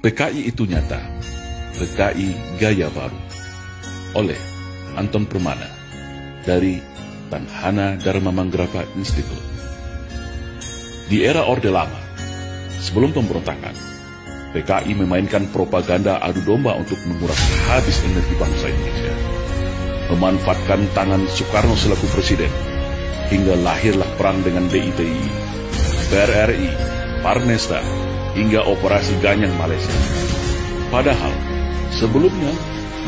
PKI itu nyata, PKI Gaya Baru, oleh Anton Permana dari Tanhana Dharma Manggaraga Institute. Di era Orde Lama, sebelum pemberontakan, PKI memainkan propaganda adu domba untuk menguras habis energi bangsa Indonesia, memanfaatkan tangan Soekarno selaku presiden, hingga lahirlah perang dengan DITI, PRRI, Parnesta, hingga operasi Ganyang Malaysia. Padahal, sebelumnya,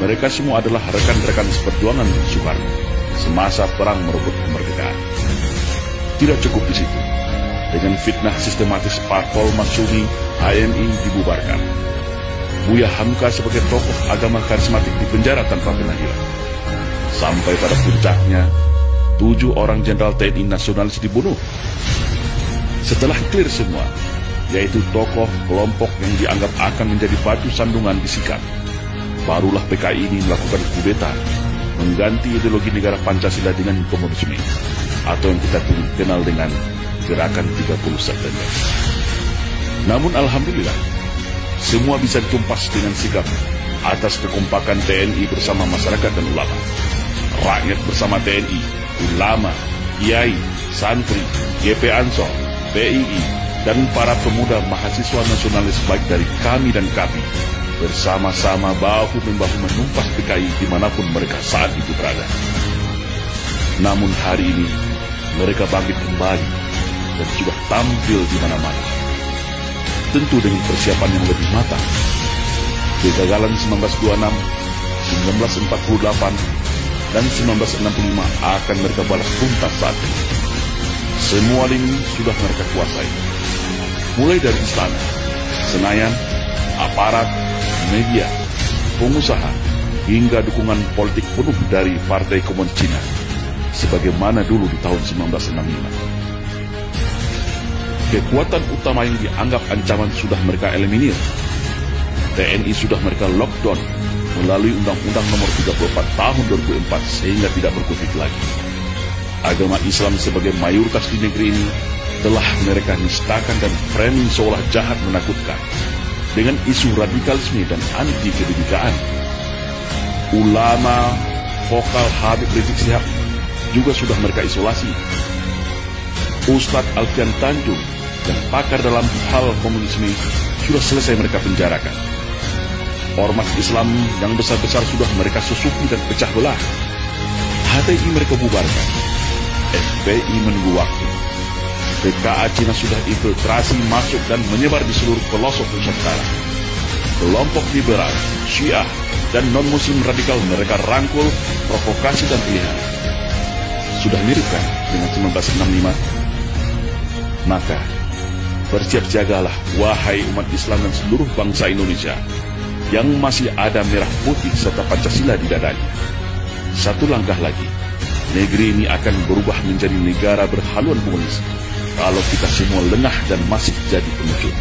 mereka semua adalah rekan-rekan seperjuangan Soekarno semasa perang merebut kemerdekaan. Tidak cukup di situ. Dengan fitnah sistematis Parpol Masyumi, HMI dibubarkan. Buya Hamka sebagai tokoh agama karismatik dipenjara tanpa pengadilan. Sampai pada puncaknya, 7 orang jenderal TNI nasionalis dibunuh. Setelah clear semua, yaitu tokoh kelompok yang dianggap akan menjadi batu sandungan disikat, barulah PKI ini melakukan kudeta, mengganti ideologi negara Pancasila dengan komunisme, atau yang kita kenal dengan Gerakan 30 September. Namun alhamdulillah, semua bisa ditumpas dengan sigap atas kekompakan TNI bersama masyarakat dan ulama. Rakyat bersama TNI, ulama, kiai, santri, GP Ansor, PII, dan para pemuda mahasiswa nasionalis baik dari kami dan KAPI bersama-sama bahu-membahu menumpas PKI dimanapun mereka saat itu berada. Namun hari ini, mereka bangkit kembali dan sudah tampil di mana-mana. Tentu dengan persiapan yang lebih matang. Kegagalan 1926, 1948, dan 1965 akan mereka balas tuntas saat ini. Semua lini sudah mereka kuasai. Mulai dari istana, Senayan, aparat, media, pengusaha, hingga dukungan politik penuh dari Partai Komunis Cina, sebagaimana dulu di tahun 1965. Kekuatan utama yang dianggap ancaman sudah mereka eliminir. TNI sudah mereka lockdown melalui Undang-Undang Nomor 34 Tahun 2004 sehingga tidak berkutik lagi. Agama Islam sebagai mayoritas di negeri ini telah mereka nistakan dan framing seolah jahat menakutkan dengan isu radikalisme dan anti kebinekaan. Ulama vokal Habib Rizik Syihab juga sudah mereka isolasi. Ustadz Alfian Tanjung dan pakar dalam hal komunisme sudah selesai mereka penjarakan. Ormas Islam yang besar-besar sudah mereka susupi dan pecah belah. HTI mereka bubarkan. FPI menunggu waktu. PKA Cina sudah infiltrasi masuk dan menyebar di seluruh pelosok Nusantara. Kelompok liberal, Syiah, dan non-muslim radikal mereka rangkul, provokasi dan pilihan. Sudah mirip kan dengan 1965? Maka, bersiap-siagalah wahai umat Islam dan seluruh bangsa Indonesia yang masih ada merah putih serta Pancasila di dadanya. Satu langkah lagi, negeri ini akan berubah menjadi negara berhaluan komunis kalau kita semua lengah dan masih jadi pengecut.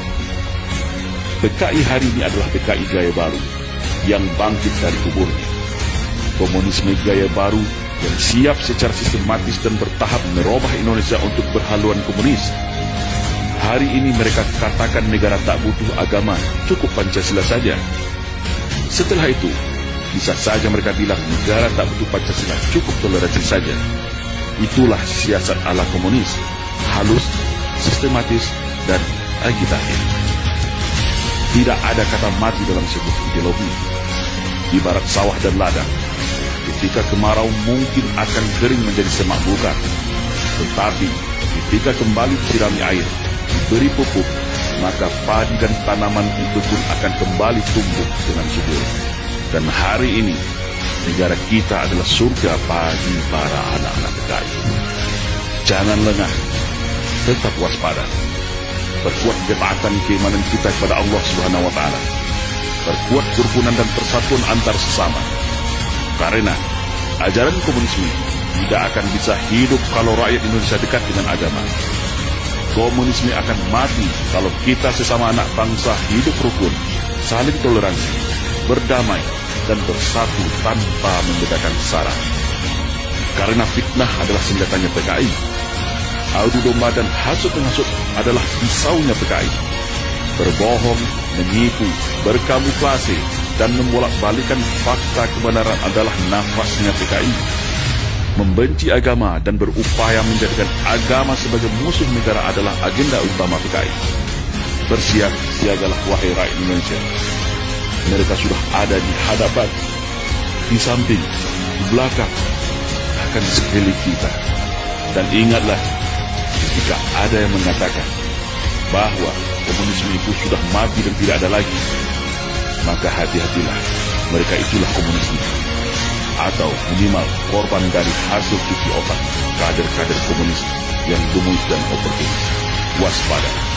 PKI hari ini adalah PKI Gaya Baru yang bangkit dari kuburnya. Komunisme Gaya Baru yang siap secara sistematis dan bertahap merubah Indonesia untuk berhaluan komunis. Hari ini mereka katakan negara tak butuh agama, cukup Pancasila saja. Setelah itu, bisa saja mereka bilang negara tak butuh Pancasila, cukup toleransi saja. Itulah siasat ala komunis, halus, sistematis, dan agitatif. Tidak ada kata mati dalam sebuah ideologi. Ibarat sawah dan ladang, ketika kemarau mungkin akan kering menjadi semak belukar. Tetapi ketika kembali disirami air, diberi pupuk, maka padi dan tanaman itu pun akan kembali tumbuh dengan subur. Dan hari ini, negara kita adalah surga bagi para anak-anak PKI. Jangan lengah, tetap waspada. Perkuat ketaatan keimanan kita kepada Allah Subhanahu wa Ta'ala. Perkuat kerukunan dan persatuan antar sesama. Karena ajaran komunisme tidak akan bisa hidup kalau rakyat Indonesia dekat dengan agama. Komunisme akan mati kalau kita sesama anak bangsa hidup rukun, saling toleransi, berdamai, dan bersatu tanpa membedakan sara. Karena fitnah adalah senjatanya PKI. Adu domba dan hasut menghasut adalah pisaunya PKI. berbohong, menipu, berkamuflase, dan membolak-balikan fakta kebenaran adalah nafasnya PKI. Membenci agama dan berupaya menjadikan agama sebagai musuh negara adalah agenda utama PKI. Bersiap siagalah wahai rakyat Indonesia. Mereka sudah ada di hadapan, di samping, di belakang, bahkan di sekeliling kita. Dan ingatlah, jika ada yang mengatakan bahwa komunisme itu sudah mati dan tidak ada lagi, maka hati-hatilah, mereka itulah komunisme, atau minimal korban dari hasil cuci otak kader-kader komunis yang gemuk dan oportunis. Waspada.